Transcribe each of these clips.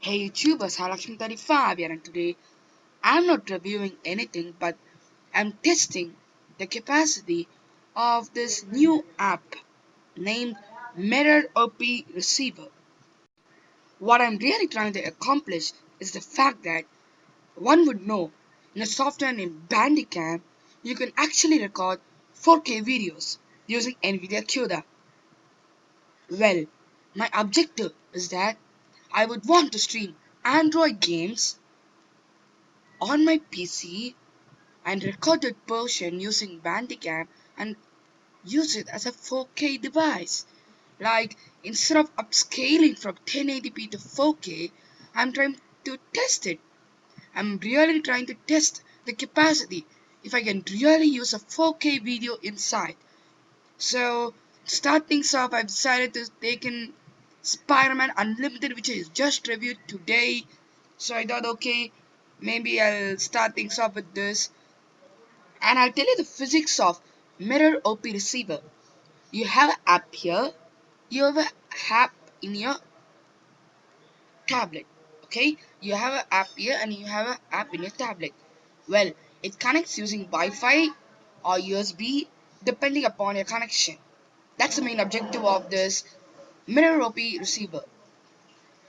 Hey YouTubers, Halakshmi35 here, and today I'm not reviewing anything but I'm testing the capacity of this new app named Mirror OP Receiver. What I'm really trying to accomplish is the fact that one would know in a software named Bandicam you can actually record 4K videos using Nvidia Cuda. Well, my objective is that I would want to stream Android games on my PC and record that portion using Bandicam and use it as a 4K device. Like, instead of upscaling from 1080p to 4K, I'm trying to test it. I'm really trying to test the capacity if I can really use a 4K video inside. So, to start things off, I've decided to take in Spiderman Unlimited, which I just reviewed today. So I thought, okay, maybe I'll start things off with this. And I'll tell you the physics of mirror OP receiver. You have an app here, you have an app in your tablet. Okay, you have an app here and you have an app in your tablet. Well, it connects using Wi-Fi or USB depending upon your connection. That's the main objective of this mirror OP receiver.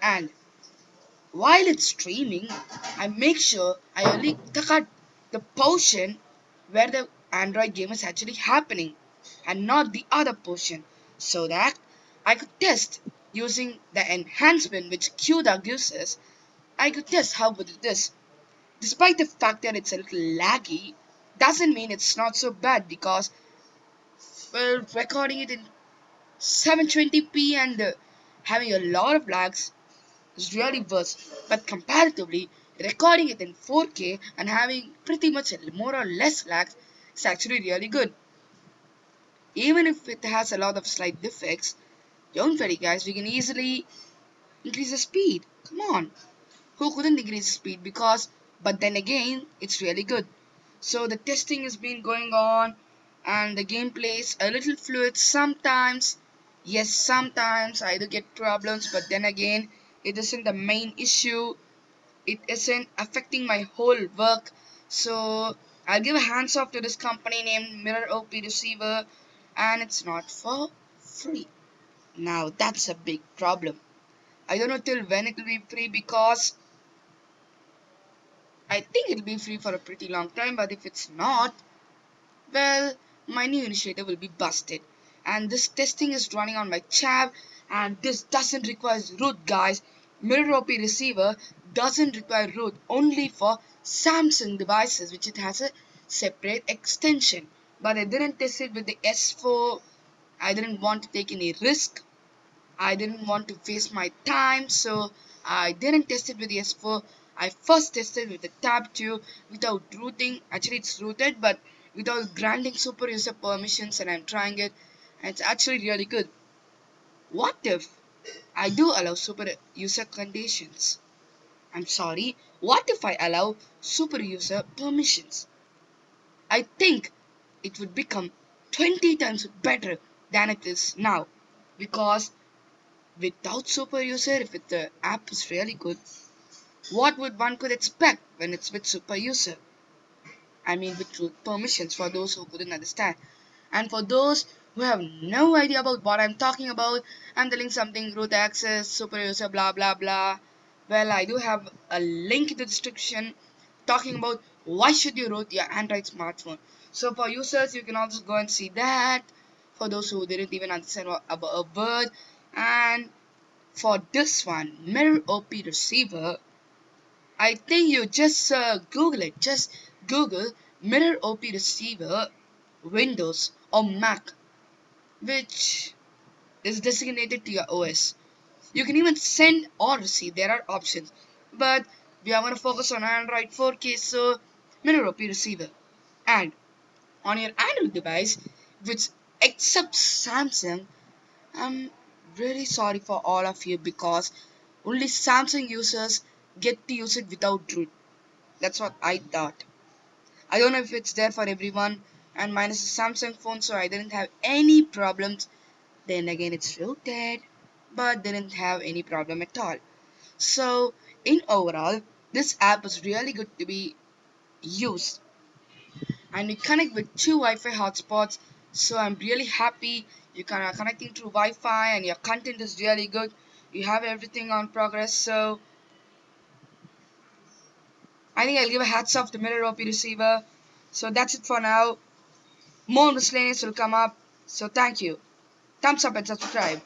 And while it's streaming, I make sure I only cut the portion where the Android game is actually happening and not the other portion, so that I could test using the enhancement which Cuda gives us. I could test how good it is. Despite the fact that it's a little laggy, doesn't mean it's not so bad because well, recording it in 720p and having a lot of lags is really worse, but comparatively, recording it in 4K and having pretty much more or less lags is actually really good. Even if it has a lot of slight defects, don't worry guys, we can easily increase the speed. Come on, who couldn't increase the speed? But then again, it's really good. So the testing has been going on and the gameplay is a little fluid sometimes. Yes, sometimes I do get problems, but then again, it isn't the main issue. It isn't affecting my whole work. So I'll give a hands off to this company named Mirror OP Receiver, and it's not for free. Now that's a big problem. I don't know till when it will be free because I think it'll be free for a pretty long time, but if it's not, well, my new initiative will be busted. And this testing is running on my tab, and this doesn't require root, guys. Mirror OP receiver doesn't require root, only for Samsung devices, which it has a separate extension. But I didn't test it with the S4. I didn't want to take any risk. I didn't want to waste my time, so I didn't test it with the S4. I first tested with the Tab 2 without rooting. Actually, it's rooted, but without granting super user permissions, and I'm trying it, and it's actually really good. What if I do allow super user conditions? I'm sorry, what if I allow super user permissions? I think it would become 20 times better than it is now because without super user, if the app is really good, what would one could expect when it's with super user? I mean with root permissions for those who couldn't understand. And for those who have no idea about what I'm talking about, I'm telling something root access, super user, blah blah blah. Well, I do have a link in the description talking about why should you root your Android smartphone. So for users, you can also go and see that. For those who didn't even understand about a word, and for this one, Mirror OP receiver, I think you just Google it. Just Google Mirror OP receiver Windows or Mac, which is designated to your OS. You can even send or receive. There are options, but we are going to focus on Android 4K. So Mirror OP receiver, and on your Android device, which except Samsung, I'm really sorry for all of you because only Samsung users get to use it without root. That's what I thought. I don't know if it's there for everyone, and mine is a Samsung phone, so I didn't have any problems. Then again, it's rooted, but didn't have any problem at all. So in overall, this app is really good to be used, and you connect with two Wi-Fi hotspots. So I'm really happy you can connecting through Wi-Fi and your content is really good. You have everything on progress. So I think I'll give a hats off to Mirror OP receiver. So that's it for now. More miscellaneous will come up. So thank you. Thumbs up and subscribe.